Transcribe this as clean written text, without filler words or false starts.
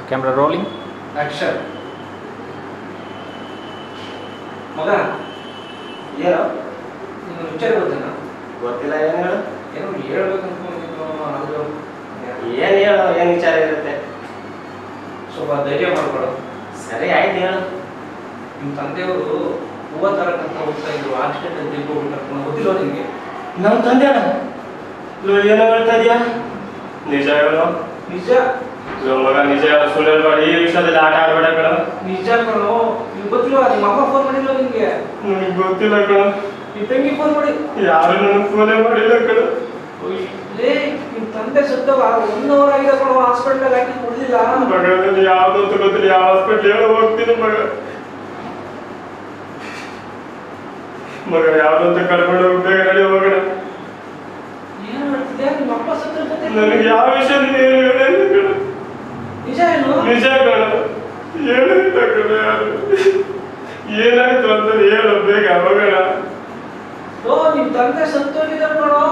Camera rolling. Action. ಮಗ ಏನೋ ನಿನ್ನ ವಿಚಾರ ಗೊತ್ತೇನೋ? ಗೊತ್ತಿಲ್ಲ. ಏನು ಹೇಳು. ಏನೋ ಹೇಳ್ಬೇಕಂತ ಅದು ಏನು ಹೇಳು, ಏನು ವಿಚಾರ ಇರುತ್ತೆ? ಸ್ವಲ್ಪ ಧೈರ್ಯ ಮಾಡ್ಕೊಡು. ಸರಿ ಆಯ್ತು ಹೇಳು. ನಿಮ್ಮ ತಂದೆಯವರು ಹೂವು ತರಕ್ಕಂತ ಹೋಗ್ತಾ ಇದ್ರು, ಆಕ್ಸಿಡೆಂಟ್ ಅಂತ ತಿಳ್ಕೊಬಿಟ್ಟು ಗೊತ್ತಿಲ್ಲ ನಿಮಗೆ? ನಮ್ಮ ತಂದೆ ಏನೋ ಹೇಳ್ತಾ ಇದೆಯಾ? ನಿಜ ಹೇಳು. ನಿಜ ಮಗ, ನಿಜ ಹೇಳು, ಸುಳ್ಳು ಹೇಳ್ಬೇಡ. ಈ ವಿಷಯದಲ್ಲಿ ಆಟ ಆಡಬೇಡ ಕಣ. ನಿಜ ಕಣೋ. ನಿಮ್ಗೆ ಗೊತ್ತಿಲ್ಲ? ನಿಮ್ಮ ಅಮ್ಮ ಫೋನ್ ಮಾಡಿಲ್ಲ ನಿಮಗೆ? ನನಗೆ ಗೊತ್ತಿಲ್ಲ ಕಣ. ನಿಮ್ಮ ತಂಗಿ ಫೋನ್ ಮಾಡಿ? ಯಾರು ನನಗೆ ಫೋನೇ ಮಾಡಿಲ್ಲ ಕಣ. ಲೇ, ನಿಮ್ಮ ತಂದೆ ಸತ್ತವ 1 ಅವರ್ ಆಗಿದೆ ಕಣೋ, ಹಾಸ್ಪಿಟಲ್ ಹಾಕಿ ಕೊಡಲಿಲ್ಲ. ಮಗ, ನನಗೆ ಯಾವ್ದು ಅಂತ ಗೊತ್ತಿಲ್ಲ. ಯಾವ ಹಾಸ್ಪಿಟ್ಲ್ ಹೇಳೋ ಹೋಗ್ತೀನಿ ಮಗ. ಮಗ, ಯಾವ್ದಂತ ಕರ್ಕೊಂಡು ಹೋಗಿ ಬೇಗ ನಡಿ ಹೋಗೋಣ. ಏನು ಹೇಳ್ತಿದ್ಯಾ? ನಿಮ್ಮ ಅಪ್ಪ ಸತ್ತ ನನಗೆ ಯಾವ ವಿಷಯ ಏನು ಹೇಳಿಲ್ಲ ಕಣ. ನಿಜ ಏನು? ನಿಜ ಕಣ. ಹೇಳಿಲ್ಲ ಕಣ ಯಾರು. ಏನಾಯ್ತು ಅಂತ ಹೇಳು, ಬೇಗ ಹೋಗೋಣ. ಓ, ನಿಮ್ಮ ತಂದೆ ಸತ್ತೋಗಿದ್ದಾರೆ ಕಣೋ.